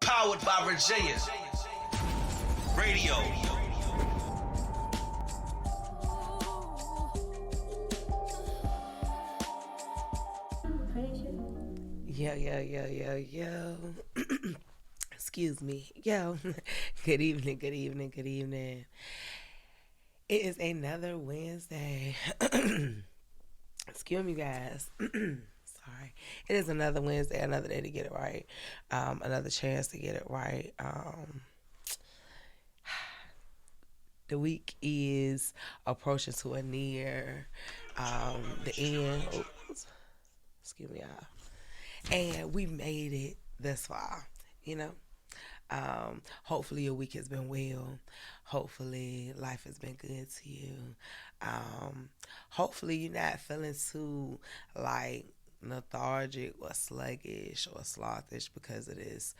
Powered by Virginia Radio. Yo. Excuse me. Yo. Good evening, good evening, good evening. It is another Wednesday. Excuse me, guys. Sorry. It is another Wednesday, another day to get it right. Another chance to get it right. The week is approaching to a near the end. Oh, excuse me, y'all. And we made it this far, you know. Hopefully your week has been well. Hopefully life has been good to you. Hopefully you're not feeling too like lethargic or sluggish or slothish because of this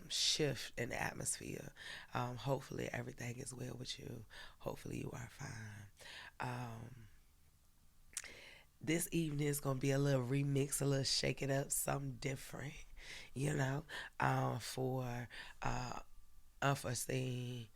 shift in the atmosphere. Hopefully everything is well with you. Hopefully you are fine. This evening is gonna be a little remix, a little shake it up, something different, you know, for uh, unforeseen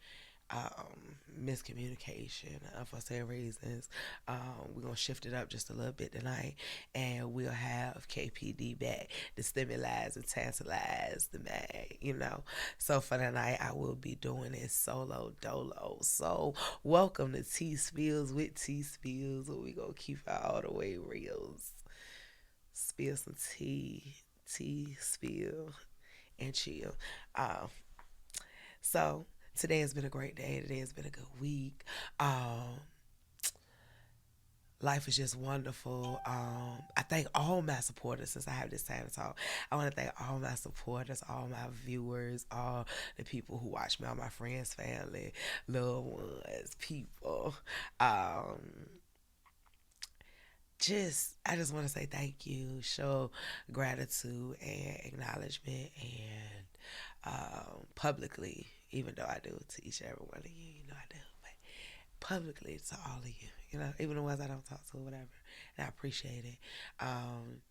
miscommunication, unforeseen reasons. We're gonna shift it up just a little bit tonight, and we'll have KPD back to stimulate and tantalize the man, you know. So for tonight, I will be doing it solo dolo. So welcome to Tspills with Tspills, where we gonna keep it all the way reals. Spill some tea spill, and chill. Um, so today has been a great day. Today has been a good week. Life is just wonderful. I thank all my supporters since I have this time to talk. I want to thank all my supporters, all my viewers, all the people who watch me, all my friends, family, loved ones, people. Um, I just want to say thank you, show gratitude and acknowledgement, and publicly, even though I do it to each and every one of you, you know I do, but publicly to all of you, you know, even the ones I don't talk to or whatever, and I appreciate it. Um,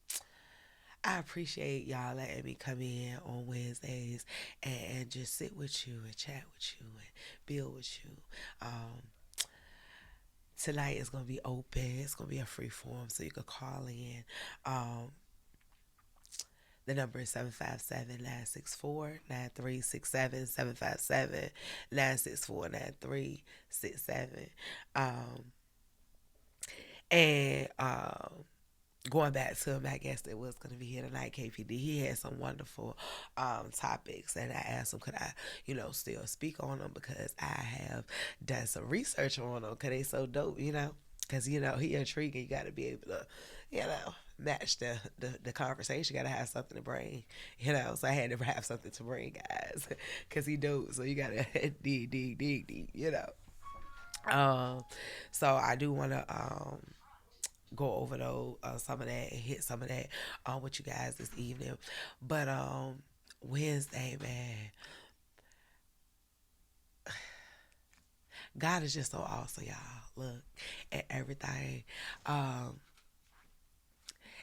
I appreciate y'all letting me come in on Wednesdays and just sit with you and chat with you and build with you. Um, Tonight is going to be open. It's going to be a free form, so you can call in. Um, the number is 757-964-9367, 757-964-9367. Um, and going back to my guest that was going to be here tonight, KPD, he had some wonderful topics, and I asked him, could I, still speak on them because I have done some research on them because they so dope, because he intriguing. You got to be able to, match the conversation. You got to have something to bring, So I had to have something to bring, guys, because he dope. So you got to dig. So I do want to go over those some of that and hit some of that with you guys this evening. But Wednesday, man, God is just so awesome, y'all. Look at everything. Um,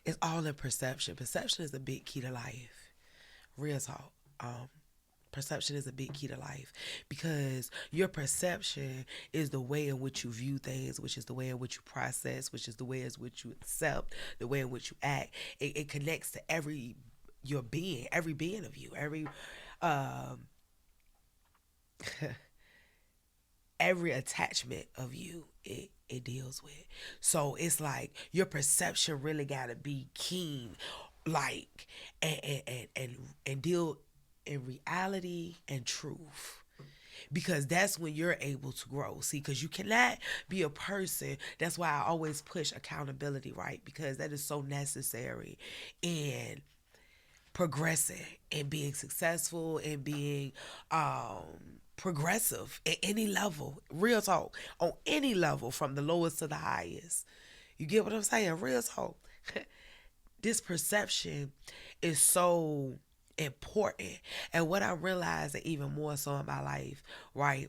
it's all in perception. Perception is a big key to life. Real talk. Perception is a big key to life because your perception is the way in which you view things, which is the way in which you process, which is the way in which you accept, the way in which you act. It connects to every being of you, um, every attachment of you. It deals with. So it's like your perception really gotta be keen, like and deal in reality and truth, because that's when you're able to grow. See, because you cannot be a person. That's why I always push accountability, right? Because that is so necessary in progressing and being successful and being progressive at any level. Real talk, on any level, from the lowest to the highest. You get what I'm saying? Real talk. This perception is so important. And what I'm realizing even more so in my life, right,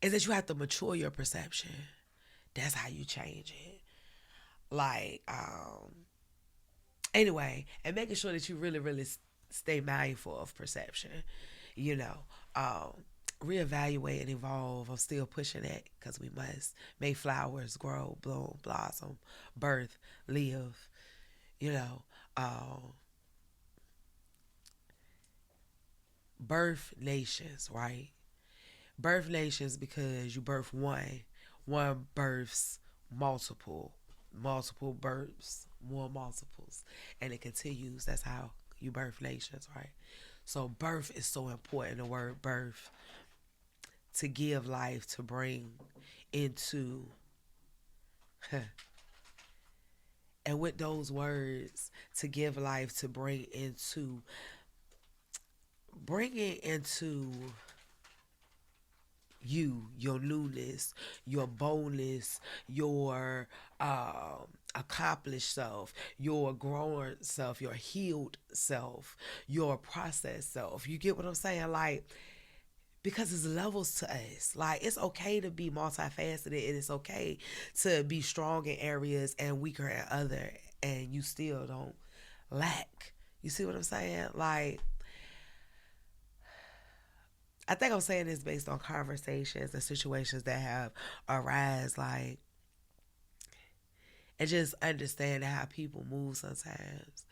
is that you have to mature your perception. That's how you change it. Like, anyway, and making sure that you really, really stay mindful of perception, you know. Reevaluate and evolve. I'm still pushing it because we must make flowers grow, bloom, blossom, birth, live, you know. Birth nations, right? Birth nations because you birth one births multiple, multiple births, more multiples, and it continues. That's how you birth nations, right? So birth is so important. The word birth, to give life, to bring into, and with those words, to give life, to bring it into you, your newness, your boldness, your accomplished self, your grown self, your healed self, your processed self. You get what I'm saying? Like, because it's levels to us. Like, it's okay to be multifaceted, and it's okay to be strong in areas and weaker in other, and you still don't lack. You see what I'm saying? Like, I think I'm saying this based on conversations and situations that have arise, like, and just understanding how people move sometimes.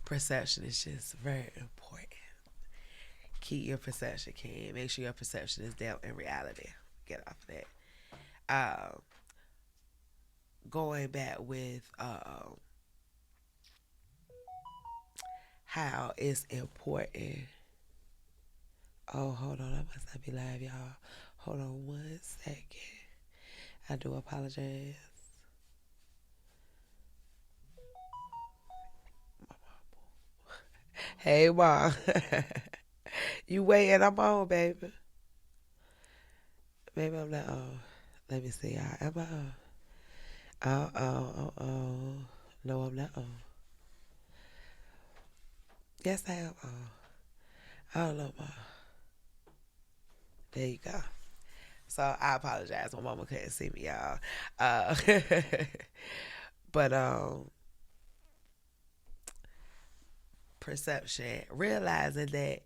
Perception is just very important. Keep your perception, King. Make sure your perception is down in reality. Get off of that. Um, Going back with how it's important. Oh, hold on. I must not be live, y'all. Hold on 1 second. I do apologize. Hey, Mom. You waiting? I'm on, baby. Maybe I'm not on. Let me see. Am I on? Oh. No, I'm not on. Yes, I am on. I don't know, Mom. There you go. So I apologize. My mama couldn't see me, y'all. Uh, but perception, realizing that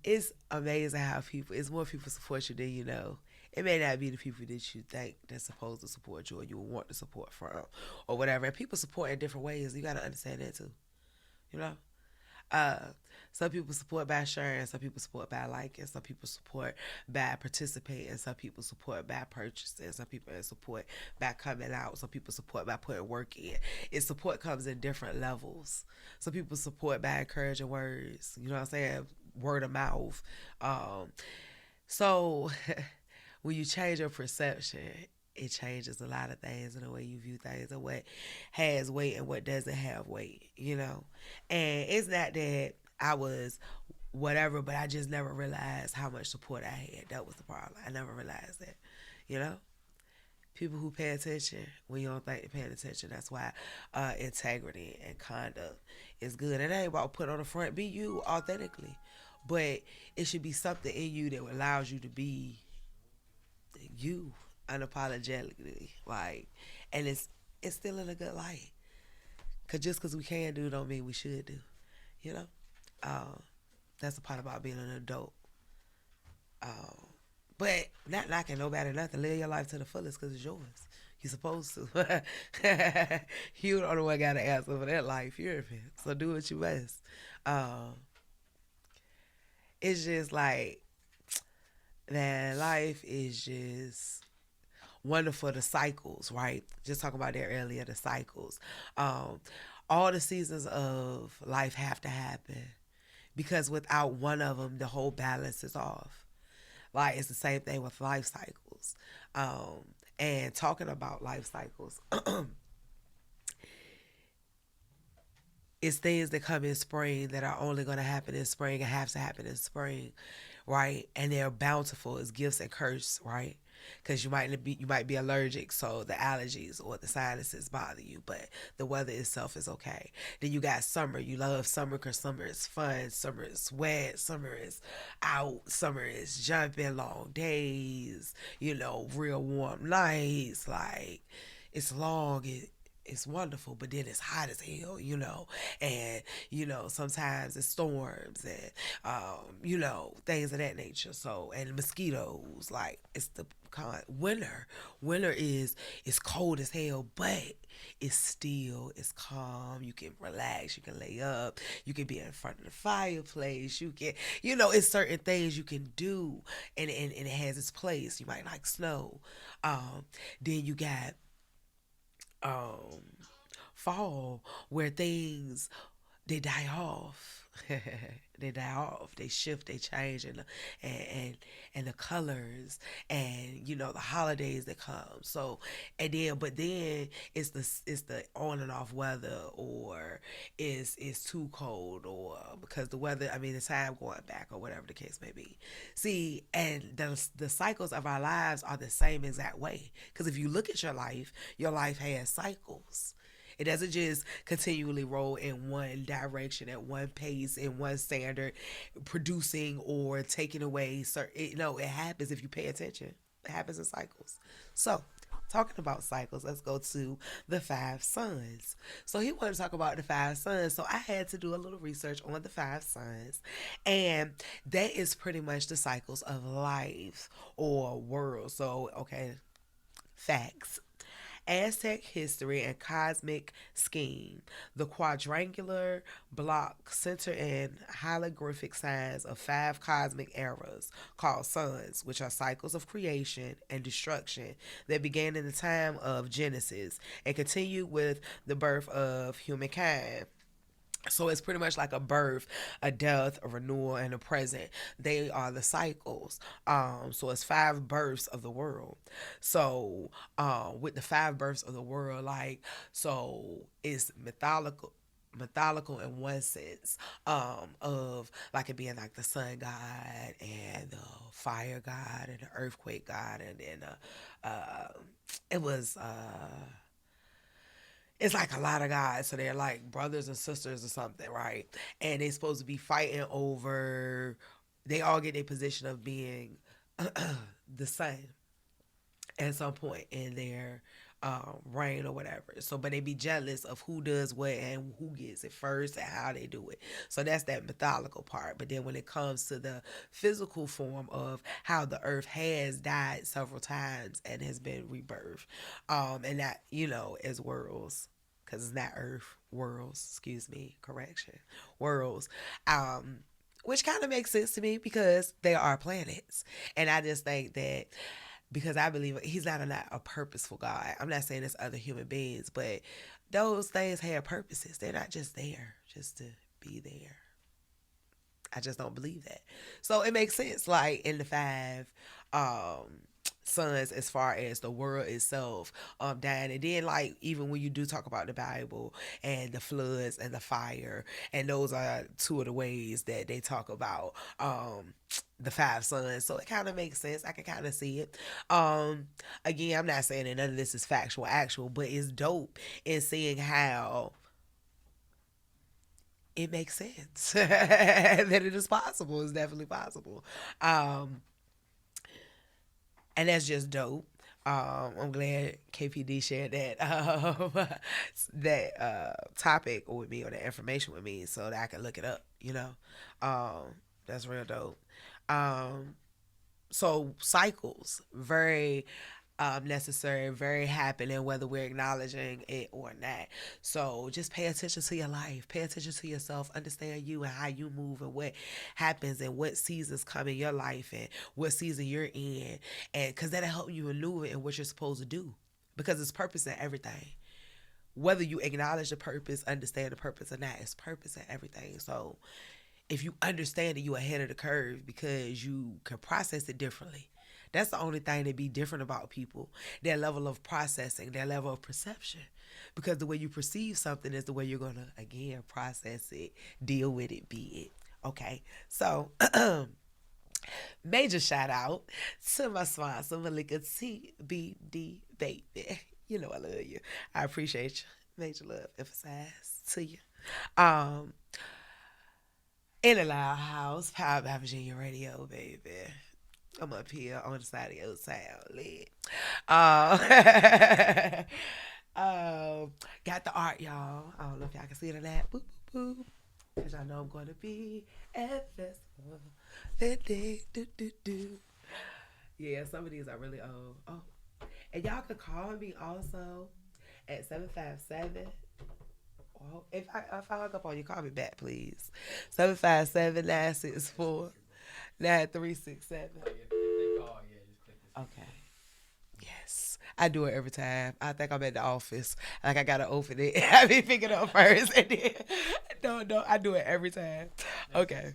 it's amazing how it's more people support you than you know. It may not be the people that you think that's supposed to support you or you want to support from or whatever. And people support in different ways. You got to understand that too. You know? Uh, some people support by sharing, some people support by liking, some people support by participating, some people support by purchasing, some people support by coming out, some people support by putting work in. Its support comes in different levels. Some people support by encouraging words, you know what I'm saying? Word of mouth. So when you change your perception, it changes a lot of things in the way you view things and what has weight and what doesn't have weight, you know? And it's not that I was whatever, but I just never realized how much support I had. That was the problem. I never realized that, you know? People who pay attention when you don't think they're paying attention. That's why integrity and conduct is good. It ain't about put on the front, be you authentically. But it should be something in you that allows you to be you unapologetically, like, and it's still in a good light. Cause just cause we can do don't mean we should do, you know. Um, that's the part about being an adult. Um, but not knocking nobody nothing. Live your life to the fullest cause it's yours. You're supposed to. You the only one got to answer for that life. You're so do what you must. Um, it's just like, man, life is just wonderful. The cycles, right? Just talking about that earlier, the cycles. Um, all the seasons of life have to happen because without one of them, the whole balance is off. Like it's the same thing with life cycles. And talking about life cycles, it's things that come in spring that are only going to happen in spring and have to happen in spring, right? And they're bountiful. It's gifts and curse, right? because you might be allergic, so the allergies or the sinuses bother you, but the weather itself is okay. Then you got summer. You love summer because summer is fun. Summer is wet. Summer is out. Summer is jumping, long days. Real warm nights. Like it's long. It's wonderful, but then it's hot as hell, and sometimes it's storms and things of that nature. So and mosquitoes, like it's the winter. Winter is it's cold as hell, but it's calm. You can relax, you can lay up, you can be in front of the fireplace, you can it's certain things you can do, and it has its place. You might like snow. Then you got um fall, where things they die off. They die off. They shift. They change, and and the colors, and the holidays that come. So but then it's the on and off weather, or it's too cold, or because the weather. I mean, the time going back, or whatever the case may be. See, and the cycles of our lives are the same exact way. Because if you look at your life has cycles. It doesn't just continually roll in one direction at one pace, in one standard, producing or taking away. It happens if you pay attention. It happens in cycles. So, talking about cycles, let's go to the five sons. So he wanted to talk about the five sons. So I had to do a little research on the five sons, and that is pretty much the cycles of life or world. So okay, facts. Aztec history and cosmic scheme. The quadrangular block center in hieroglyphic signs of five cosmic eras called suns, which are cycles of creation and destruction that began in the time of Genesis and continue with the birth of humankind. So it's pretty much like a birth, a death, a renewal, and a present. They are the cycles. So it's five births of the world. So with the five births of the world, like so it's mythological in one sense, of like it being like the sun god and the fire god and the earthquake god, and then it was it's like a lot of guys, so they're like brothers and sisters or something, right? And they're supposed to be fighting over. They all get a position of being the same at some point in their reign or whatever. So, but they be jealous of who does what and who gets it first and how they do it. So that's that mythological part. But then when it comes to the physical form of how the earth has died several times and has been rebirthed, and that as worlds, because it's not earth, worlds. Excuse me, correction, worlds. Which kind of makes sense to me because they are planets, and I just think that because I believe he's not a purposeful God. I'm not saying it's other human beings, but those things have purposes. They're not just there just to be there. I just don't believe that. So it makes sense, like in the five sons, as far as the world itself dying. And then like even when you do talk about the Bible and the floods and the fire, and those are two of the ways that they talk about the five sons. So it kind of makes sense. I can kind of see it. Again, I'm not saying that none of this is factual actual, but it's dope in seeing how it makes sense that it is possible. It's definitely possible. And that's just dope. I'm glad KPD shared that topic with me, or the information with me, so that I can look it up. That's real dope. Um, so cycles, very necessary, very happening, whether we're acknowledging it or not. So just pay attention to your life, pay attention to yourself, understand you and how you move and what happens and what seasons come in your life and what season you're in, and because that'll help you maneuver in what you're supposed to do. Because it's purpose in everything. Whether you acknowledge the purpose, understand the purpose or not, it's purpose in everything. So if you understand that you're ahead of the curve because you can process it differently. That's the only thing that be different about people. Their level of processing, their level of perception. Because the way you perceive something is the way you're going to, again, process it, deal with it, be it. Okay? So, Major shout out to my sponsor, Malika TBD Baby. You know I love you. I appreciate you. Major love, emphasize to you. Um, in a loud house, powered by Virginia Radio, baby. I'm up here on the side of your town, lit. Um, got the art, y'all. I don't know if y'all can see it or not. Boop, boop, boop. Cause y'all know I'm gonna be at festival. That day, do, do, do. Yeah, some of these are really old. Oh, and y'all can call me also at 757. Well, if I hung up on you, call me back, please. 757-964-9367. Okay. Yes. I do it every time. I think I'm at the office. Like I gotta open it. I be picking it up first and then no, I do it every time. Okay.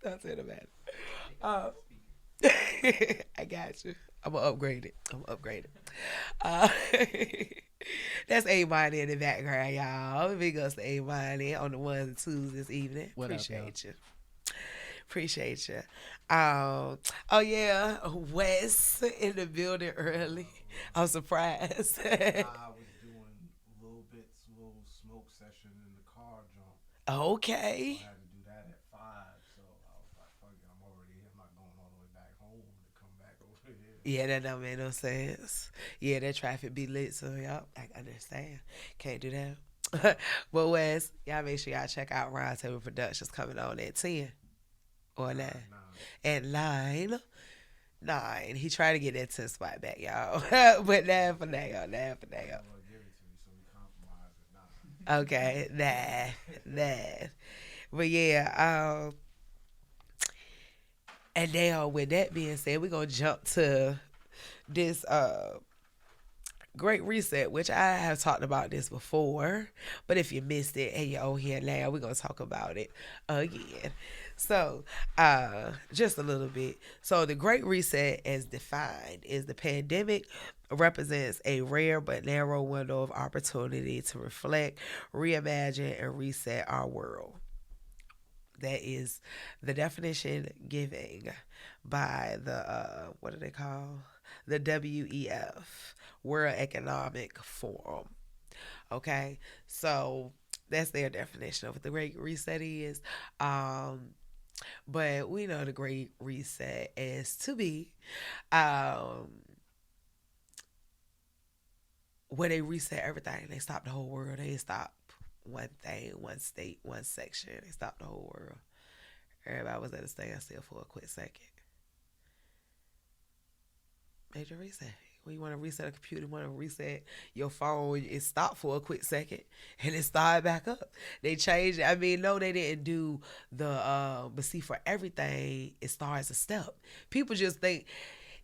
That's it about it. Um, I got you. I'm gonna upgrade it. Uh, that's A-Money in the background, y'all. Big ups to A-Money on the ones and twos this evening. What up, Appreciate you. Appreciate you. Oh yeah, Wes in the building early. I'm surprised. I was doing little bits, little smoke session in the car jump. Okay. I had to do that at 5, so I was like, fuck it, I'm already here. I'm not going all the way back home to come back over here. Yeah, that don't make no sense. Yeah, that traffic be lit, so y'all, I understand. Can't do that. But Wes, y'all make sure y'all check out Round Table Productions coming on at 10 or 9. At 9. He tried to get that 10 spot back, y'all. But now for now. I'm gonna give it to me, so we compromise at 9. Okay, nah. But yeah, and now with that being said, we're gonna jump to this Great Reset, which I have talked about this before, but if you missed it and you're on here now, we're gonna talk about it again. So, just a little bit. So, the Great Reset, as defined, is the pandemic represents a rare but narrow window of opportunity to reflect, reimagine, and reset our world. That is the definition given by the what do they call the WEF, World Economic Forum. Okay, so that's their definition of what the Great Reset is. But we know the Great Reset is to be where they reset everything. They stop the whole world. They stop one thing, one state, one section. They stop the whole world. Everybody was at a standstill for a quick second. Major reset. When you want to reset a computer, you want to reset your phone, it stopped for a quick second and it started back up. They changed it. I mean, no, they didn't do but see, for everything, it starts a step. People just think,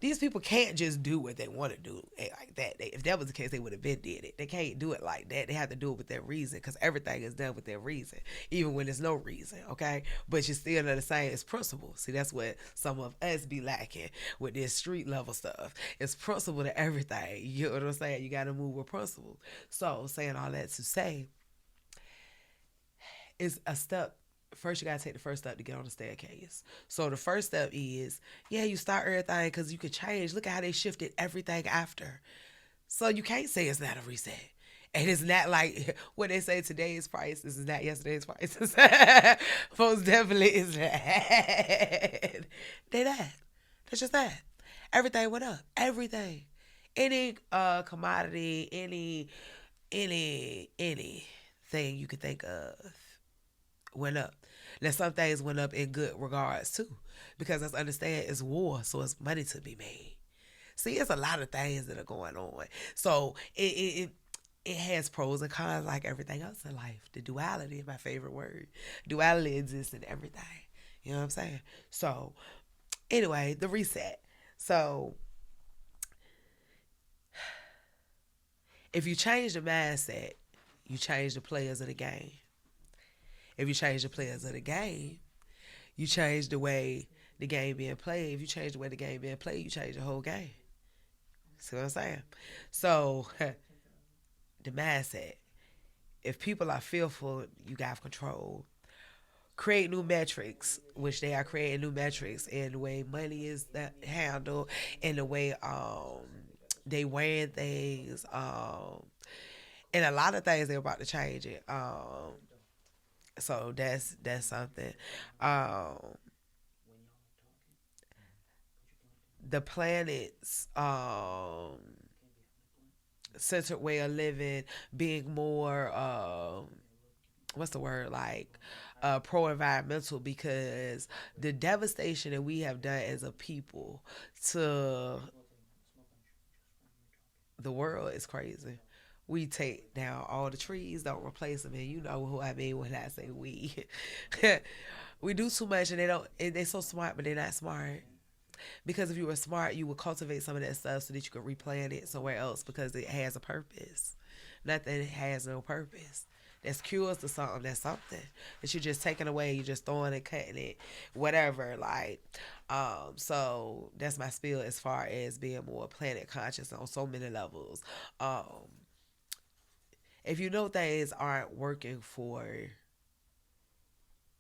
these people can't just do what they want to do like that. If that was the case, they would have been did it. They can't do it like that. They have to do it with their reason, because everything is done with their reason, even when there's no reason, okay? But you still know the same as principle. See, that's what some of us be lacking with this street level stuff. It's principle to everything. You know what I'm saying? You got to move with principle. So, saying all that to say, it's a step. First, you got to take the first step to get on the staircase. So the first step is, yeah, you start everything because you could change. Look at how they shifted everything after. So you can't say it's not a reset. And it's not like what they say, today's price. This is not yesterday's price. Most definitely is that. They that. That's just that. Everything went up. Everything. Any commodity, anything you could think of went up. Now, some things went up in good regards too, because let's understand it's war, so it's money to be made. See, it's a lot of things that are going on. So it has pros and cons like everything else in life. The duality is my favorite word. Duality exists in everything. You know what I'm saying? So anyway, the reset. So if you change the mindset, you change the players of the game. If you change the players of the game, you change the way the game being played. If you change the way the game being played, you change the whole game. See what I'm saying? So, the mindset. If people are fearful, you got control. create new metrics, which they are creating new metrics in the way money is handled, in the way they wearing things, and a lot of things they're about to change it. So that's something. Um, the planet's centered way of living being more what's the word, like pro environmental, because the devastation that we have done as a people to the world is crazy. We take down all the trees, don't replace them, and you know who I mean when I say we. We do too much, and they're so smart, but they're not smart. Because if you were smart, you would cultivate some of that stuff so that you could replant it somewhere else, because it has a purpose. Nothing has no purpose. That's cures to something. That's something that you're just taking away. You're just throwing it, cutting it, whatever. Like, so that's my spiel as far as being more planet conscious on so many levels. If you know things aren't working for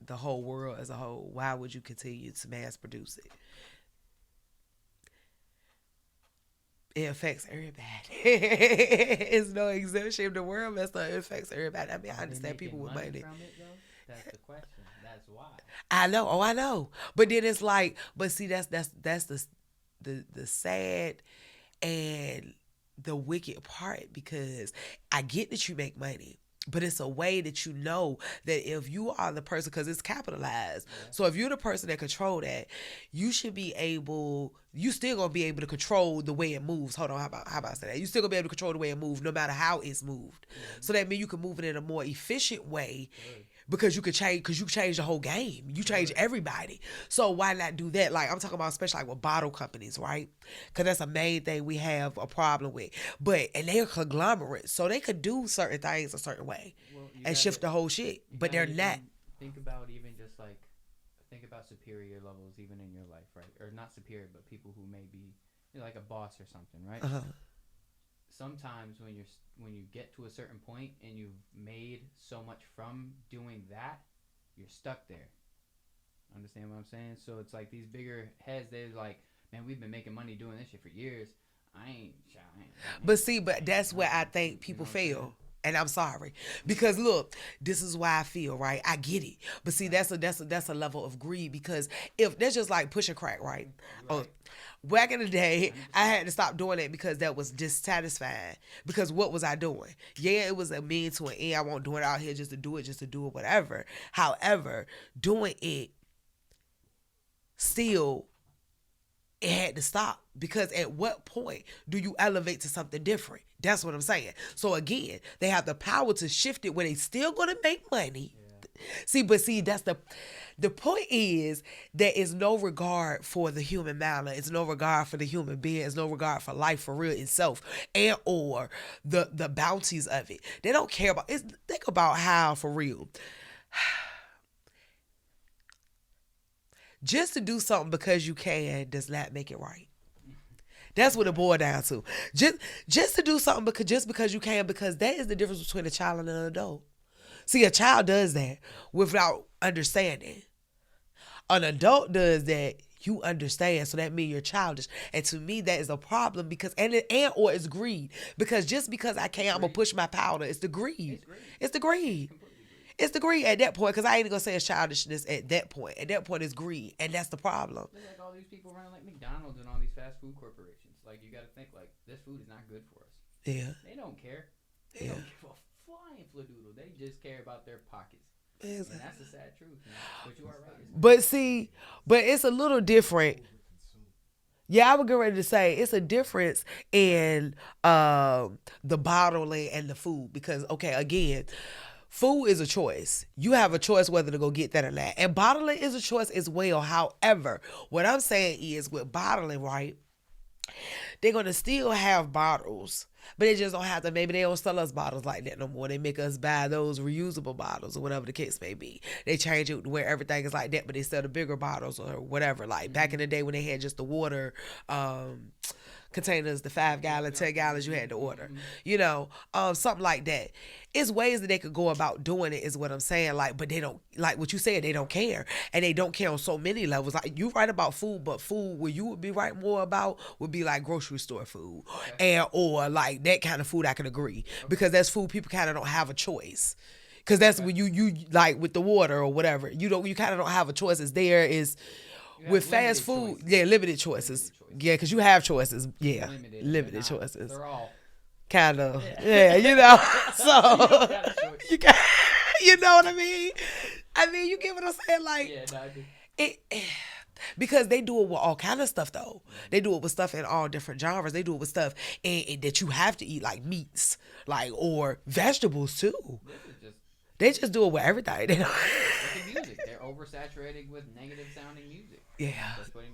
the whole world as a whole, why would you continue to mass produce it? It affects everybody. It's no exemption. If the world messed up, it affects everybody. I mean, I understand people with money. From it, though? That's the question. That's why. I know. Oh, I know. But then it's like, but see, that's the sad and the wicked part, because I get that you make money, but it's a way that you know that if you are the person, because it's capitalized. Yeah. So if you're the person that control that, you should be able, you still gonna be able to control the way it moves. Hold on, how about I say that? You still gonna be able to control the way it moves, no matter how it's moved. Mm-hmm. So that means you can move it in a more efficient way. Good. Because you change the whole game. You change everybody. So why not do that? Like, I'm talking about especially like with bottle companies, right? Because that's a main thing we have a problem with. And they're conglomerates, so they could do certain things a certain way and shift the whole shit. But they're not. Think about superior levels even in your life, right? Or not superior, but people who may be, like a boss or something, right? Uh-huh. Sometimes when you get to a certain point and you've made so much from doing that, you're stuck there. Understand what I'm saying? So it's like these bigger heads, they're like, man, we've been making money doing this shit for years. I ain't. But that's where I think people fail. And I'm sorry, because look, this is why I feel, right? I get it, but see, that's a level of greed, because if that's just like pushing crack, right? Oh, back in the day, I had to stop doing it because that was dissatisfying. Because what was I doing? Yeah, it was a mean to an end. I won't do it out here just to do it, whatever. However, doing it still, it had to stop, because at what point do you elevate to something different? That's what I'm saying. So again, they have the power to shift it where they still gonna make money. Yeah. See, that's the point is there is no regard for the human manner. It's no regard for the human being. It's no regard for life for real itself, and or the bounties of it. They don't care about it. Think about how, for real, just to do something because you can does not make it right. That's what it boiled down to. Just to do something because you can, because that is the difference between a child and an adult. See, a child does that without understanding. An adult does that, you understand, so that means you're childish. And to me, that is a problem, because or it's greed. Because just because I can't, I'm gonna push my powder. It's the greed. It's the greed. It's the greed at that point, because I ain't gonna say it's childishness at that point. At that point, it's greed, and that's the problem. There's like all these people running like McDonald's and all these fast food corporations. Like, you gotta think, like, this food is not good for us. Yeah. They don't care. They don't give a flying fladoodle. They just care about their pockets. Exactly. And that's the sad truth, man. But you are right. But it's a little different. Yeah, I would get ready to say it's a difference in the bottling and the food, because, okay, again, food is a choice. You have a choice whether to go get that or not. And bottling is a choice as well. However, what I'm saying is, with bottling, right, they're going to still have bottles, but they just don't have to, maybe they don't sell us bottles like that no more. They make us buy those reusable bottles or whatever the case may be. They change it where everything is like that, but they sell the bigger bottles or whatever. Like back in the day when they had just the water containers, the 5-gallon, 10 gallons you had to order, something like that. It's ways that they could go about doing it is what I'm saying. Like, but they don't, like what you said, they don't care. And they don't care on so many levels. Like, you right about food, but food where you would be right more about would be like grocery store food. And, or like that kind of food I can agree. Because that's food people kind of don't have a choice. Because that's when you like with the water or whatever, you kind of don't have a choice. It's there is with fast food, limited choices. Yeah, because you have choices. Yeah, limited choices. They're all kind of, so you got, you know what I mean? You get what I'm saying? Like, I do. Because they do it with all kind of stuff though. They do it with stuff in all different genres. They do it with stuff and that you have to eat, like meats, like, or vegetables too. They just do it with everything. They don't. With the music, they're oversaturated with negative sounding music. Yeah,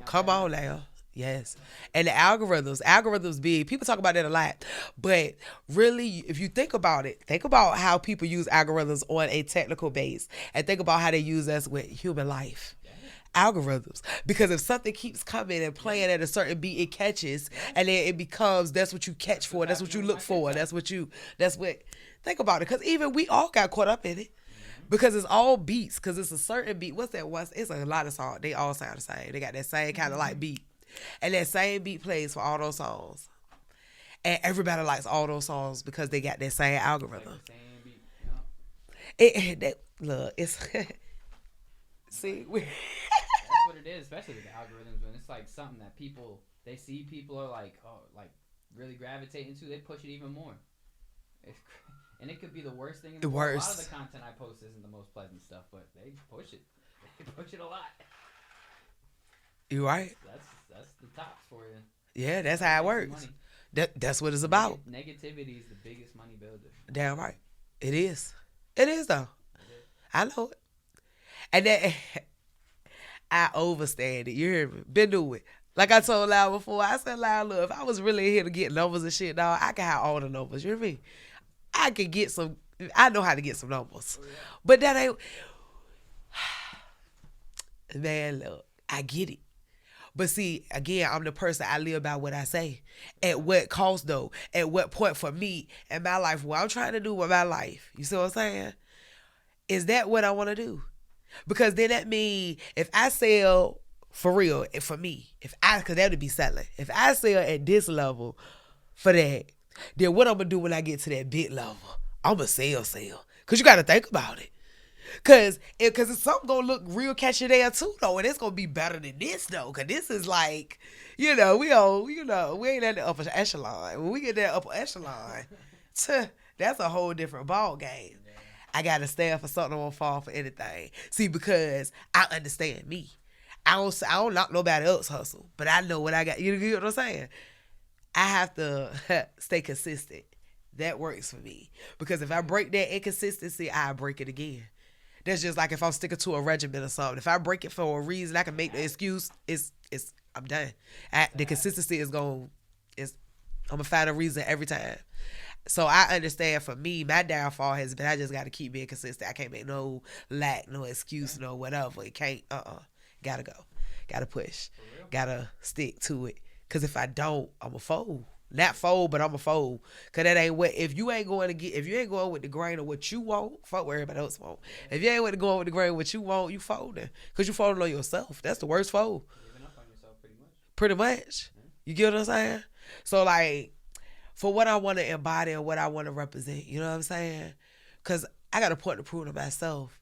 come on now. Yes. And the algorithms big. People talk about that a lot. But really, if you think about it, think about how people use algorithms on a technical base. And think about how they use us with human life. Algorithms. Because if something keeps coming and playing at a certain beat, it catches. And then it becomes, that's what you catch for. That's what you look for. Think about it. Because even we all got caught up in it. Because it's all beats. Because it's a certain beat. What's that? It's a lot of songs. They all sound the same. They got that same kind of like beat. And that same beat plays for all those songs. And everybody likes all those songs because they got that same algorithm. Like the same beat. Look, it's... See? That's what it is, especially with the algorithms. When it's like something that they see people are like, really gravitating to, they push it even more. And it could be the worst thing in the world. A lot of the content I post isn't the most pleasant stuff, but they push it. They push it a lot. You right. That's the tops for you. Yeah, that's how it works. That's what it's about. Negativity is the biggest money builder. Damn right. It is. It is though. I know it. And then I overstand it. You hear me? Been doing it. Like I told Loud before, I said, Loud, look, if I was really here to get numbers and shit, dog, I could have all the numbers. You hear me? I could get some. I know how to get some numbers. But that ain't. Man, look, I get it. But see, again, I'm the person, I live by what I say. At what cost, though? At what point for me in my life, what I'm trying to do with my life, you see what I'm saying? Is that what I want to do? Because then that means if I sell, for real, for me, because that would be selling. If I sell at this level for that, then what I'm going to do when I get to that big level? I'm going to sell. Because you got to think about it. Because it's something going to look real catchy there too, though. And it's going to be better than this, though. Because this is like, we ain't at the upper echelon. When we get that upper echelon, that's a whole different ball game. I got to stand for something. I won't fall for anything. See, because I understand me. I don't knock nobody else hustle. But I know what I got. You know what I'm saying? I have to stay consistent. That works for me. Because if I break that inconsistency, I break it again. That's just like if I'm sticking to a regimen or something. If I break it for a reason, I can make the excuse. I'm done. The consistency is I'm gonna find a reason every time. So I understand. For me, my downfall has been I just got to keep being consistent. I can't make no lack, no excuse, no whatever. It can't. Gotta go. Gotta push. Gotta stick to it. Cause if I don't, I'm a fold. Not fold, but I'm a fold. Cause that ain't what. If you ain't going with the grain of what you want, fuck what everybody else want. If you ain't going with the grain of what you want, you folding. Cause you folding on yourself. That's the worst fold. Giving up on yourself pretty much. Pretty much. You get what I'm saying? So like, for what I want to embody and what I want to represent, you know what I'm saying? Cause I got a point to prove to myself.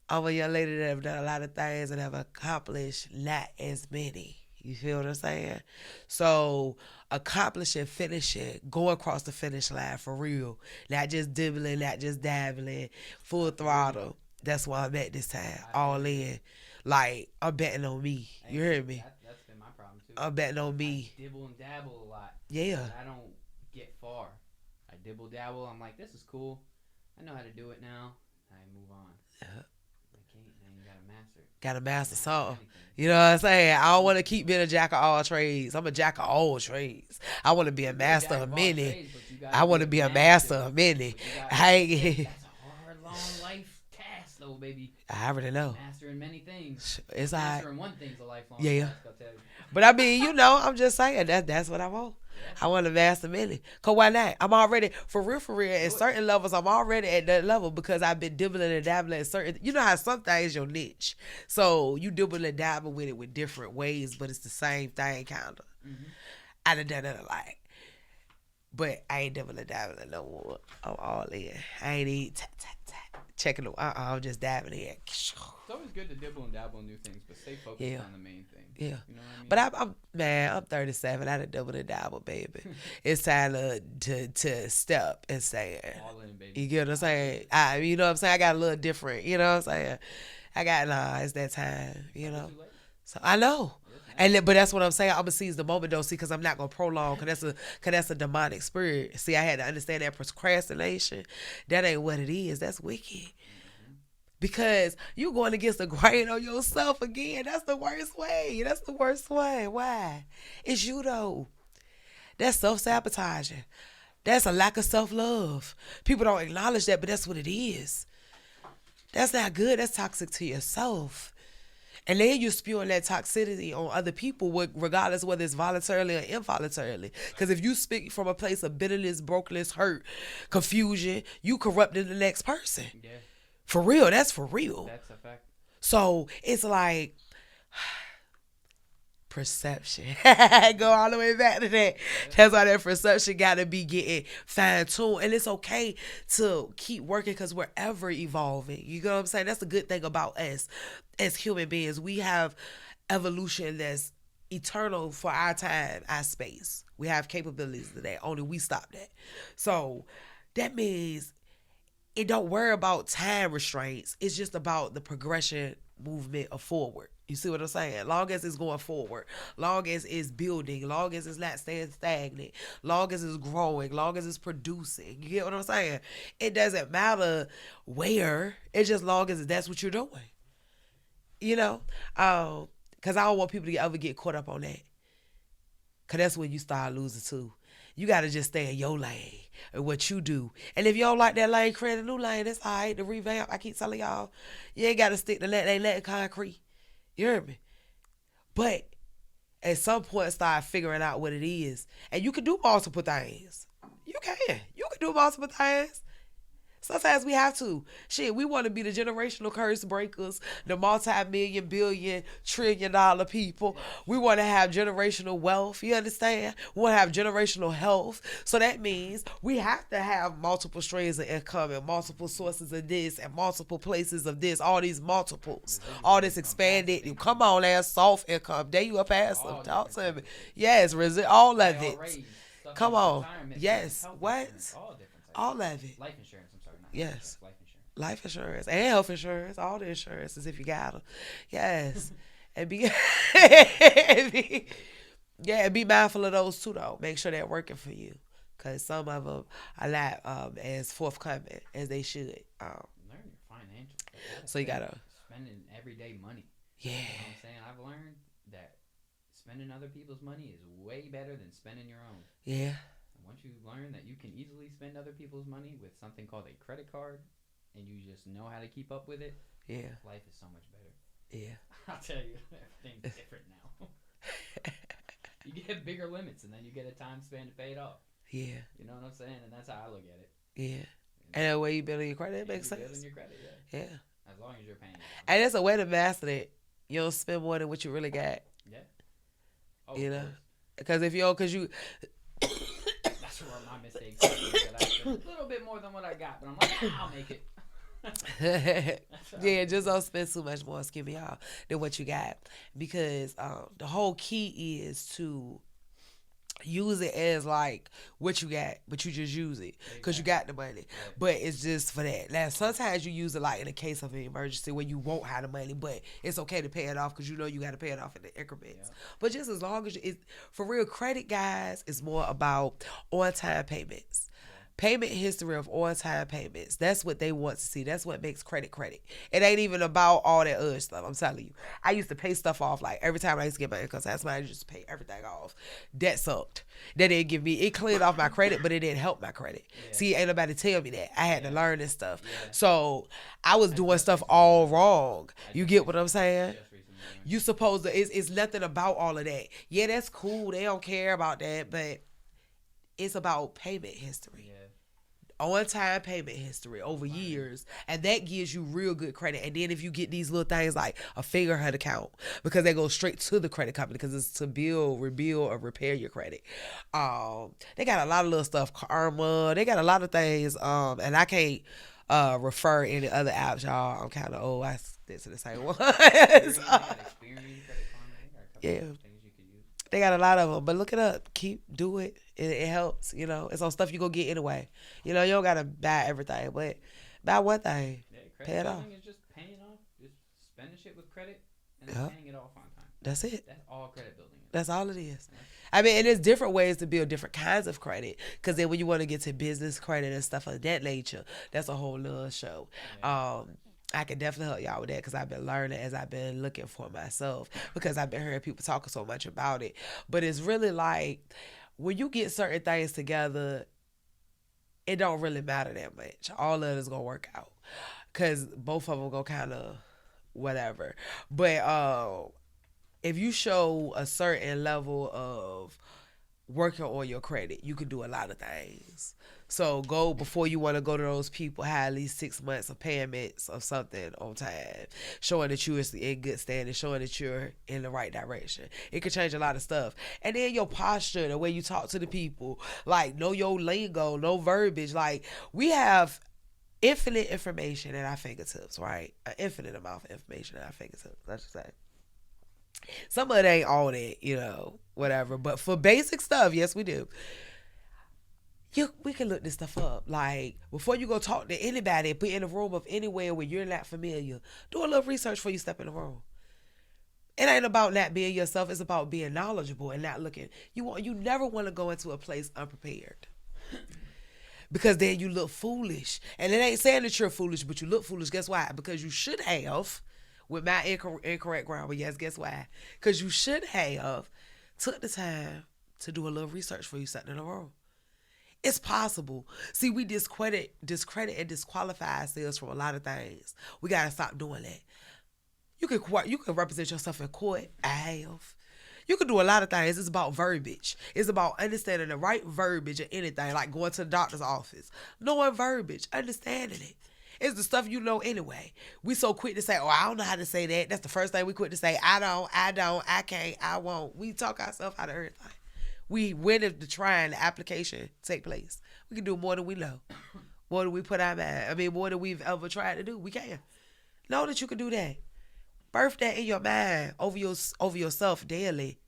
I'm a young lady that have done a lot of things and have accomplished not as many. You feel what I'm saying? So accomplishing, finishing, go across the finish line for real. Not just dibbling, not just dabbling, full throttle. That's why I'm at this time. All in. Like, I'm betting on me. You heard me? That's been my problem too. I'm betting on me. I dibble and dabble a lot. Yeah. I don't get far. I dibble dabble. I'm like, this is cool. I know how to do it now. I move on. Yeah. You gotta master it. Gotta master something. You know what I'm saying? I don't want to keep being a jack of all trades. I'm a jack of all trades. I want to be a master of many. I want to be a master of many. That's a hard, long life task, though, baby. I already know. Mastering many things. It's Mastering one thing's a lifelong task, I'll tell you. But I mean, I'm just saying that's what I want. I want to master many. Cause why not? I'm already for real. At certain levels, I'm already at that level because I've been dibbling and dabbling at certain. You know how some things your niche, so you dibble and dabble with it with different ways, but it's the same thing, kinda. Mm-hmm. I done done it a lot, but I ain't dibbling and dabbling no more. I'm all in. I ain't even checking the. I'm just dabbling in. It's always good to dibble and dabble in new things, but stay focused on the main thing. Yeah. You know what I mean? But I'm 37. I done double and dabble, baby. It's time to step and say it. All in, baby. You get what I'm saying? You know what I'm saying? I got a little different. You know what I'm saying? It's that time. So I know. But that's what I'm saying. I'm gonna seize the moment though, see, because I'm not gonna prolong, cause that's a demonic spirit. See, I had to understand that procrastination, that ain't what it is. That's wicked. Because you going against the grain on yourself again. That's the worst way. Why? It's you though. That's self-sabotaging. That's a lack of self-love. People don't acknowledge that, but that's what it is. That's not good. That's toxic to yourself. And then you're spewing that toxicity on other people, regardless whether it's voluntarily or involuntarily. Because if you speak from a place of bitterness, brokenness, hurt, confusion, you corrupting the next person. Yeah. For real. That's for real. That's a fact. So it's like perception. Go all the way back to that. That's why that perception got to be getting fine-tuned. And it's okay to keep working because we're ever evolving. You know what I'm saying? That's the good thing about us as human beings. We have evolution that's eternal for our time, our space. We have capabilities of that. Only we stop that. So that means it don't worry about time restraints. It's just about the progression movement of forward. You see what I'm saying? Long as it's going forward, long as it's building, long as it's not staying stagnant, long as it's growing, long as it's producing. You get what I'm saying? It doesn't matter where. It's just long as that's what you're doing. Because I don't want people to ever get caught up on that. Because that's when you start losing too. You got to just stay in your lane and what you do. And if you don't like that lane, create a new lane. That's all right. The revamp, I keep telling y'all, you ain't got to stick to that. They letting concrete. You heard me? But at some point, start figuring out what it is. And you can do multiple things. You can do multiple things. Sometimes we have to. Shit, we want to be the generational curse breakers, the multi-million, billion, $1 trillion people. We want to have generational wealth. You understand? We want to have generational health. So that means we have to have multiple streams of income and multiple sources of this and multiple places of this, all these multiples, all this expanded. Come on, ass soft income. There you are passive. Talk to me. Yes, all of it. Come on. Yes. What? All of it. Life insurance. Yes. Life insurance and health insurance, all the insurances if you got them. Yes. and be mindful of those too though. Make sure they're working for you. Because some of them are not as forthcoming as they should. Learn your financial. So you got to. Spending everyday money. Yeah. You know what I'm saying? I've learned that spending other people's money is way better than spending your own. Yeah. Once you learn that you can easily spend other people's money with something called a credit card and you just know how to keep up with it, life is so much better. Yeah. I'll tell you, everything's different now. You get bigger limits and then you get a time span to pay it off. Yeah. You know what I'm saying? And that's how I look at it. Yeah. And the way you building your credit, it makes sense. Building your credit, yeah. As long as you're paying. And there's a way to master that. You don't spend more than what you really got. Yeah. Oh, you know? Because if you don't, because you... That's where my mistakes are. I spend a little bit more than what I got, but I'm like, I'll make it. Yeah, just don't spend too much more, excuse me, y'all, than what you got. Because the whole key is to use it as like what you got, but you just use it because you got the money. But it's just for that. Now, sometimes you use it like in the case of an emergency when you won't have the money, but it's okay to pay it off because you know you got to pay it off in the increments. Yeah. But just as long as it's for real, credit, guys, is more about on-time payments. Payment history of on-time payments. That's what they want to see. That's what makes credit. It ain't even about all that other stuff. I'm telling you. I used to pay stuff off like every time I used to get my income tax. I used to pay everything off. That sucked. That didn't give me. It cleared off my credit, but it didn't help my credit. Yeah. See, ain't nobody tell me that. I had to learn this stuff. Yeah. So I was doing stuff all wrong. You get what I'm saying? You supposed to, it's nothing about all of that. Yeah, that's cool. They don't care about that, but it's about payment history. Yeah. On-time payment history over years, and that gives you real good credit. And then if you get these little things like a figurehead account, because they go straight to the credit company, because it's to build, rebuild, or repair your credit. They got a lot of little stuff, Karma. They got a lot of things. And I can't refer any other apps, y'all. I'm kind of old. I stick to the same ones. Yeah. They got a lot of them, but look it up. Do it. It helps. You know, it's on stuff you go get anyway. You know, you don't gotta buy everything, but buy one thing. Yeah, pay it off. Is just paying off, just spending shit with credit, and then paying it off on time. That's it. That's all credit building is. That's all it is. I mean, and there's different ways to build different kinds of credit. Because then when you want to get to business credit and stuff of that nature, that's a whole nother show. Yeah. I can definitely help y'all with that because I've been learning as I've been looking for myself, because I've been hearing people talking so much about it. But it's really like when you get certain things together, it don't really matter that much. All of it is going to work out because both of them go kind of whatever. But if you show a certain level of working on your credit, you can do a lot of things. So go before you want to go to those people, have at least 6 months of payments of something on time, showing that you're in good standing, showing that you're in the right direction. It could change a lot of stuff. And then your posture, the way you talk to the people, like know your lingo, know verbiage. Like we have infinite information at our fingertips, right? An infinite amount of information at our fingertips, let's just say. Some of it ain't all that, you know, whatever. But for basic stuff, yes, we do. We can look this stuff up. Like, before you go talk to anybody, put in a room of anywhere where you're not familiar, do a little research before you step in the room. It ain't about not being yourself. It's about being knowledgeable and not looking. You never want to go into a place unprepared. Because then you look foolish. And it ain't saying that you're foolish, but you look foolish. Guess why? Because you should have, with my incorrect grammar, yes, guess why? Because you should have took the time to do a little research before you sat in the room. It's possible. See, we discredit and disqualify ourselves from a lot of things. We got to stop doing that. You can represent yourself in court. I have. You can do a lot of things. It's about verbiage. It's about understanding the right verbiage of anything, like going to the doctor's office. Knowing verbiage, understanding it. It's the stuff you know anyway. We so quick to say, oh, I don't know how to say that. That's the first thing we quick to say. I don't, I can't, I won't. We talk ourselves out of everything. When did the trying, the application take place? We can do more than we know. More than we put our mind. I mean, more than we've ever tried to do. We can. Know that you can do that. Birth that in your mind over yourself daily,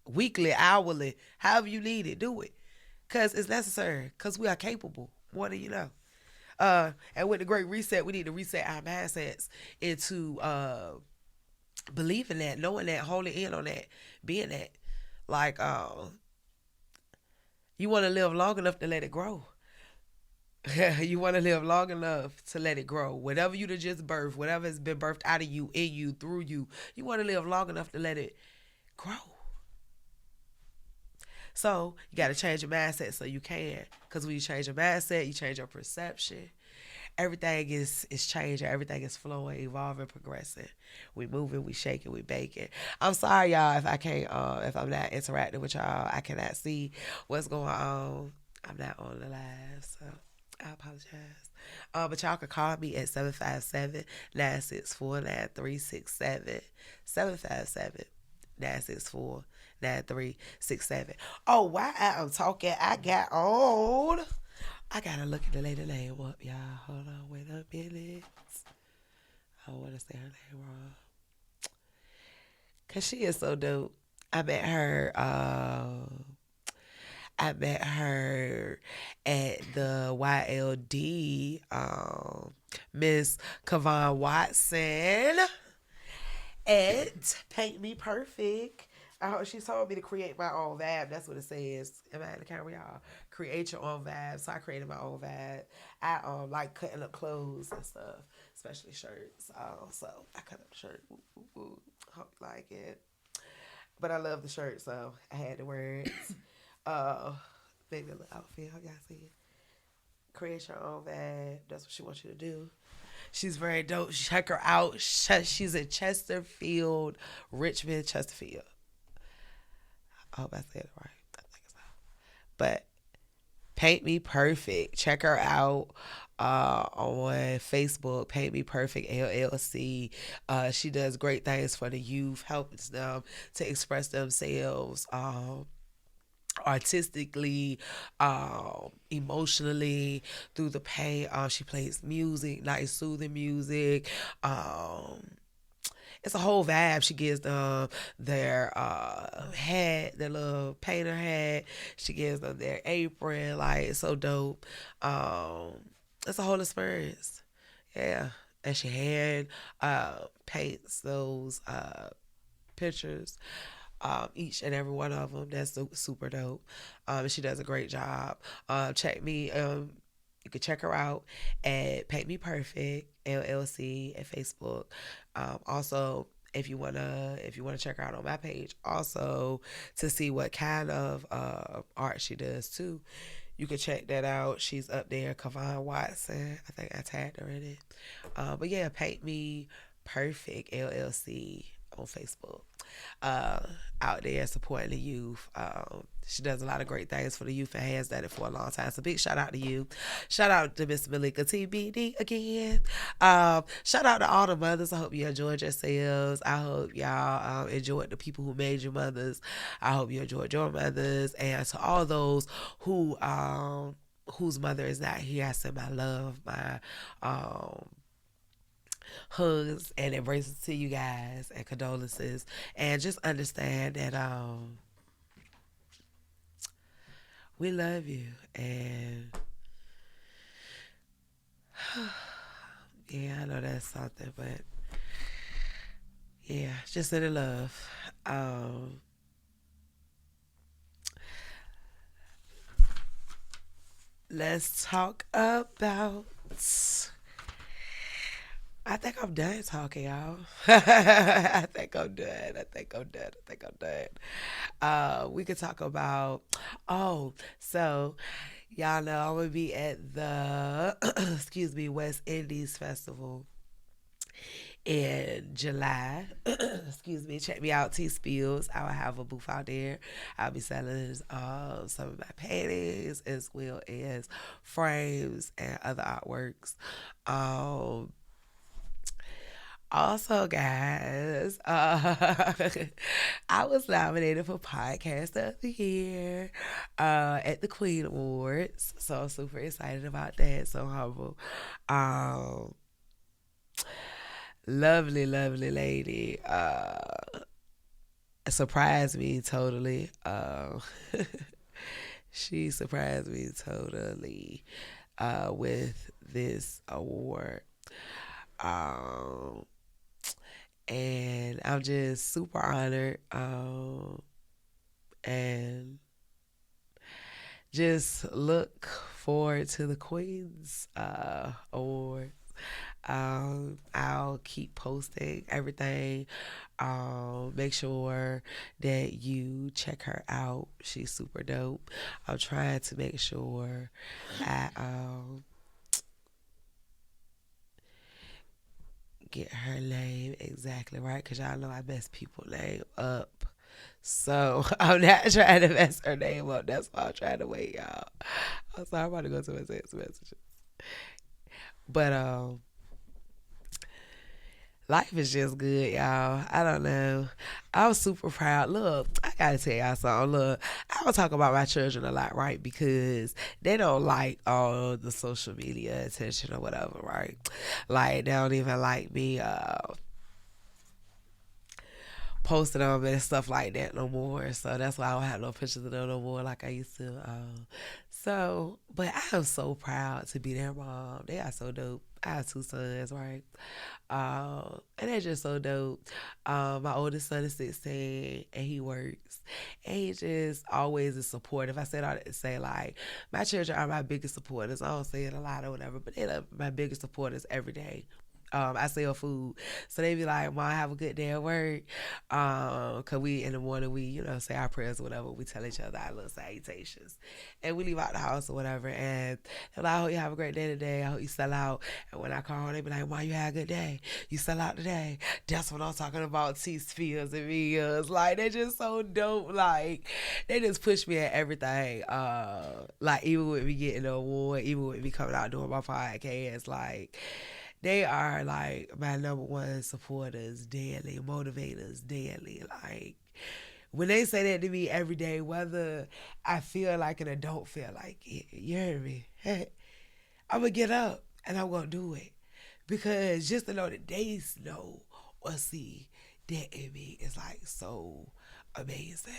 weekly, hourly, however you need it. Do it. Because it's necessary. Because we are capable. More than you know. And with the Great Reset, we need to reset our mindsets into believing that, knowing that, holding in on that, being that. Like, you want to live long enough to let it grow. You want to live long enough to let it grow. Whatever you just birthed, whatever has been birthed out of you, in you, through you, you want to live long enough to let it grow. So you got to change your mindset so you can. Because when you change your mindset, you change your perception. Everything is changing. Everything is flowing, evolving, progressing. We moving, we shaking, we baking. I'm sorry, y'all, if I can't, if I'm not interacting with y'all. I cannot see what's going on. I'm not on the live, so I apologize. But y'all can call me at 757-964-9367. 757-964-9367. Oh, while I'm talking, I gotta look at the lady name up, y'all. Hold on, wait a minute. I don't want to say her name wrong. Cause she is so dope. I met her at the YLD, Miss Kavon Watson at Paint Me Perfect. She told me to create my own vibe. That's what it says. Am I in the camera, y'all? Create your own vibe. So I created my own vibe. I like cutting up clothes and stuff, especially shirts. So I cut up the shirt. Hope you like it. But I love the shirt, so I had to wear it. Maybe a little outfit. How y'all see it? Create your own vibe. That's what she wants you to do. She's very dope. Check her out. She's in Chesterfield, Richmond, Chesterfield. I hope I said it right. I think so. But Paint Me Perfect. Check her out on Facebook. Paint Me Perfect LLC. She does great things for the youth, helps them to express themselves. Artistically, emotionally through the paint. She plays music, nice soothing music. It's a whole vibe. She gives them their hat, their little painter hat. She gives them their apron. Like, it's so dope. It's a whole experience. Yeah. And she hand paints those pictures, each and every one of them. That's super dope. She does a great job. Check me. You can check her out at Paint Me Perfect LLC at Facebook. Also, if you wanna check her out on my page, also to see what kind of art she does too, you can check that out. She's up there, Kavan Watson. I think I tagged her in it. But yeah, Paint Me Perfect LLC on Facebook. Uh, Out there supporting the youth. She does a lot of great things for the youth and has done it for a long time. So big shout out to you. Shout out to Miss Malika TBD again. Shout out to all the mothers. I hope you enjoyed yourselves. I hope y'all enjoyed the people who made you mothers. I hope you enjoyed your mothers. And to all those whose mother is not here, I send my love, my hugs and embraces to you guys and condolences, and just understand that we love you. And yeah, I know that's something, but yeah, just in the love. Let's talk about, I think I'm done talking, y'all. I think I'm done. We could talk about, so y'all know I'm gonna be at the excuse me, West Indies Festival in July. Excuse me. Check me out, Tspills. I will have a booth out there. I'll be selling some of my paintings as well as frames and other artworks. Also, guys, I was nominated for Podcast of the Year at the Queen Awards. So I'm super excited about that. So humble. Lovely, lovely lady. Surprised me totally. She surprised me totally with this award. Um, and I'm just super honored, and just look forward to the Queen's Award. I'll keep posting everything. Make sure that you check her out. She's super dope. I'm trying to make sure I get her name exactly right, because y'all know I mess people name up. So I'm not trying to mess her name up. That's why I'm trying to wait, y'all. I'm sorry, I'm about to go to my text messages. But life is just good, y'all. I don't know. I'm super proud. Look, I gotta tell y'all something. Look, I don't talk about my children a lot, right? Because they don't like all the social media attention or whatever, right? Like, they don't even like me posting them and stuff like that no more. So that's why I don't have no pictures of them no more like I used to. But I am so proud to be their mom. They are so dope. I have two sons, right? And they're just so dope. My oldest son is 16 and he works. And he just always is supportive. I said all that to say, like, my children are my biggest supporters. I don't say it a lot or whatever, but they're my biggest supporters every day. I sell food. So they be like, Mom, have a good day at work. Cause we in the morning we, say our prayers or whatever. We tell each other our little salutations. And we leave out the house or whatever. And they're like, I hope you have a great day today. I hope you sell out. And when I call home, they be like, Mom, you had a good day. You sell out today. That's what I'm talking about. Tspills and videos. Like, they're just so dope. Like, they just push me at everything. Like, even with me getting the award, even with me coming out doing my podcast, like, they are like my number one supporters daily, motivators daily. Like, when they say that to me every day, whether I feel like it or don't feel like it, you hear me? I'm going to get up and I'm going to do it. Because just to know that they know or see that in me is like so amazing,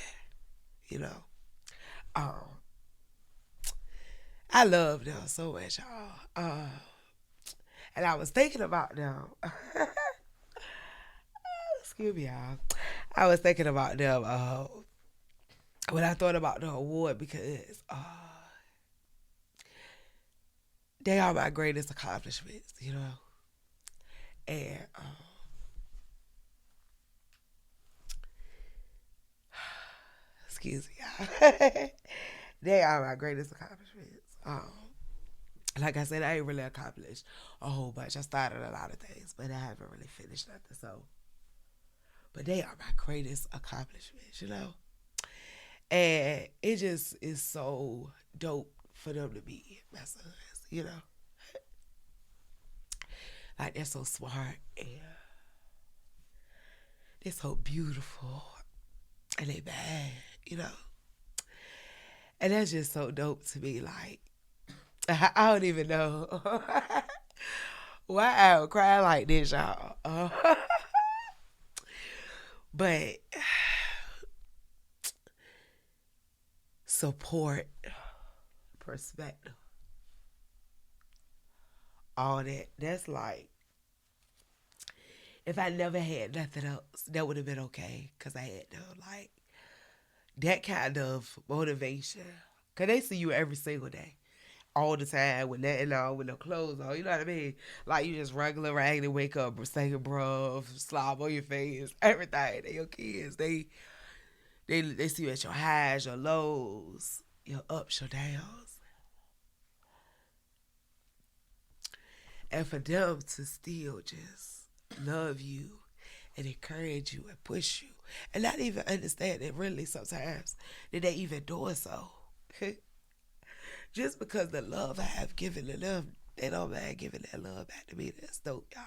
I love them so much, y'all. And I was thinking about them. Excuse me, y'all. I was thinking about them when I thought about the award because they are my greatest accomplishments, And excuse me, y'all. They are my greatest accomplishments. Like I said, I ain't really accomplished a whole bunch. I started a lot of things, but I haven't really finished nothing. So, but they are my greatest accomplishments, And it just is so dope for them to be my sons, Like, they're so smart and they're so beautiful and they bad, And that's just so dope to me. Like, I don't even know why I would cry like this, y'all. But support, perspective, all that's like, if I never had nothing else, that would have been okay. Because I had to, like, that kind of motivation. Because they see you every single day. All the time with nothing on, with no clothes on, you know what I mean? Like, you just regular raggedy wake up, say your bruh, slob on your face, everything. They your kids. They see you at your highs, your lows, your ups, your downs. And for them to still just love you and encourage you and push you and not even understand it really sometimes that they even doing so. Just because the love I have given to them, they don't mind giving that love back to me. That's dope, y'all.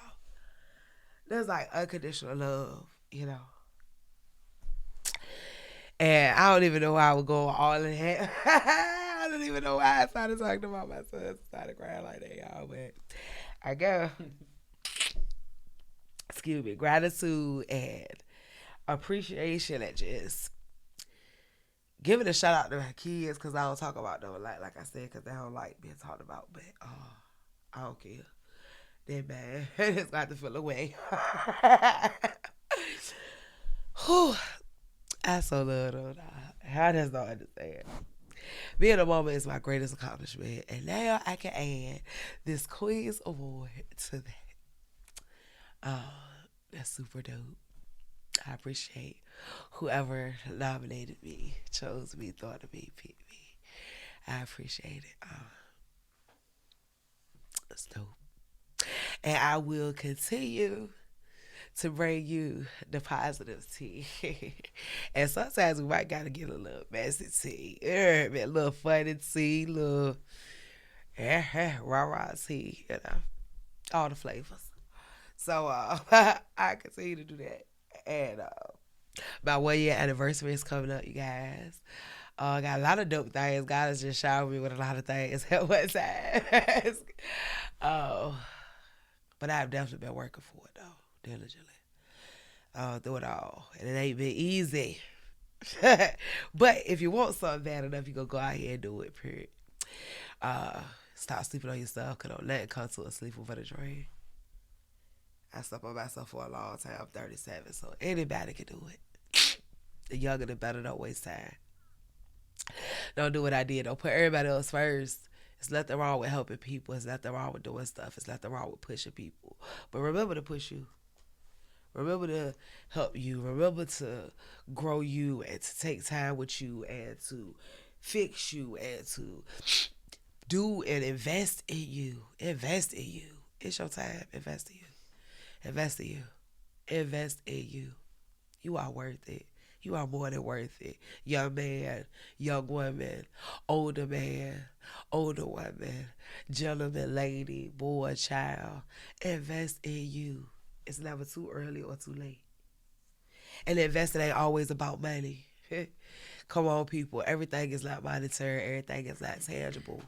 That's like unconditional love, And I don't even know why I would go all in that. I don't even know why I started talking about my son. Started crying like that, y'all. But I go. Excuse me. Gratitude and appreciation and just giving a shout out to my kids because I don't talk about them a lot, like I said, because they don't like being talked about. But I don't care. They're bad. They just got to feel away. Whew. I so love them. I just don't understand. Being a mama is my greatest accomplishment. And now I can add this Queen's Award to that. That's super dope. I appreciate whoever nominated me, chose me, thought of me, picked me. I appreciate it. It's dope. And I will continue to bring you the positive tea. And sometimes we might gotta get a little messy tea. A little funny tea, little rah-rah tea, all the flavors. So I continue to do that. And my 1 year anniversary is coming up, you guys. Got a lot of dope things. God has just showered me with a lot of things at one time. But I've definitely been working for it, though, diligently. Through it all. And it ain't been easy. But if you want something bad enough, you go out here and do it, period. Stop sleeping on yourself, because don't let it come to a sleep over the drain. I slept on myself for a long time. I'm 37, so anybody can do it. The younger, the better. Don't waste time. Don't do what I did. Don't put everybody else first. There's nothing wrong with helping people. There's nothing wrong with doing stuff. There's nothing wrong with pushing people. But remember to push you. Remember to help you. Remember to grow you and to take time with you and to fix you and to do and invest in you. Invest in you. It's your time. Invest in you. Invest in you. Invest in you. You are worth it. You are more than worth it. Young man, young woman, older man, older woman, gentleman, lady, boy, child. Invest in you. It's never too early or too late. And investing ain't always about money. Come on, people. Everything is not monetary. Everything is not tangible.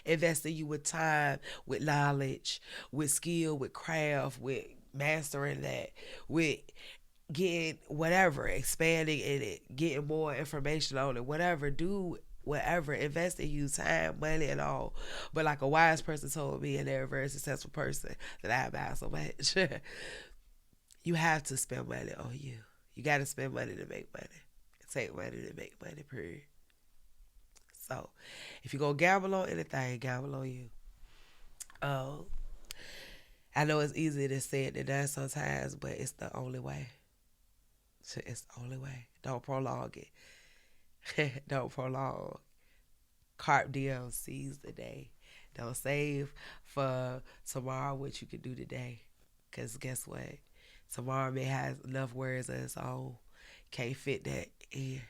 Invest in you with time, with knowledge, with skill, with craft, with mastering that, with getting whatever, expanding in it, getting more information on it, whatever, do whatever, invest in you, time, money, and all. But like a wise person told me, and they're a very successful person that I admire so much, you have to spend money on you. You got to spend money to make money. Take money to make money, period. So, if you go gamble on anything, gamble on you. I know it's easy to say it than done sometimes, but it's the only way. It's the only way. Don't prolong it. Don't prolong. Carpe diem, seize the day. Don't save for tomorrow what you can do today. Because guess what? Tomorrow may have enough words of its own. Can't fit that in.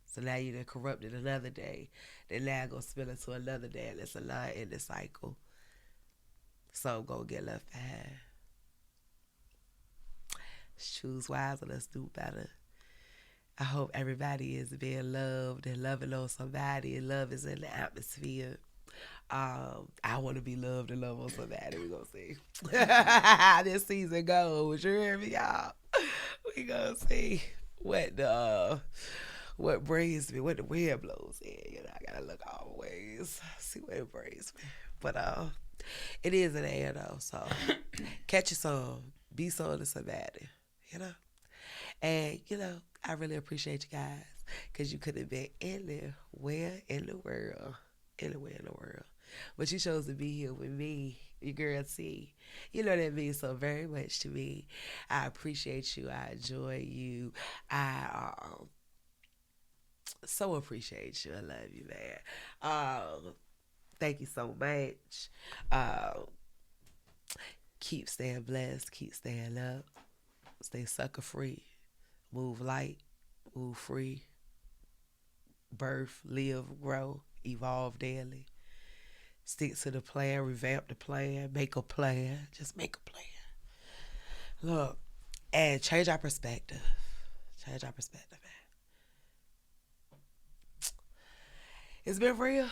So now you done corrupted another day. Then now go spill into another day. And it's a line in the cycle. So go get left behind. Choose wise and let's do better. I hope everybody is being loved and loving on somebody, and love is in the atmosphere. I want to be loved and loved on somebody. We're going to see how this season goes. You hear me, y'all? We going to see what brings me, what the wind blows in. You know, I got to look all ways, see what it brings me. But it is an air, though, so catch you some. Be some to somebody, you know? And, you know, I really appreciate you guys because you could have been anywhere in the world. Anywhere in the world. But you chose to be here with me, your girl T. You know that means so very much to me. I appreciate you. I enjoy you. I so appreciate you. I love you, man. Thank you so much. Keep staying blessed. Keep staying up. Stay sucker free. Move light. Move free. Birth, live, grow, evolve daily. Stick to the plan, revamp the plan, make a plan. Just make a plan. Look, and change our perspective. Change our perspective, man. It's been real.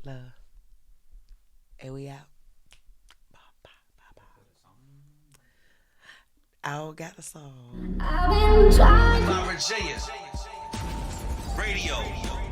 Love. And we out. I don't got a song. Virginia Radio.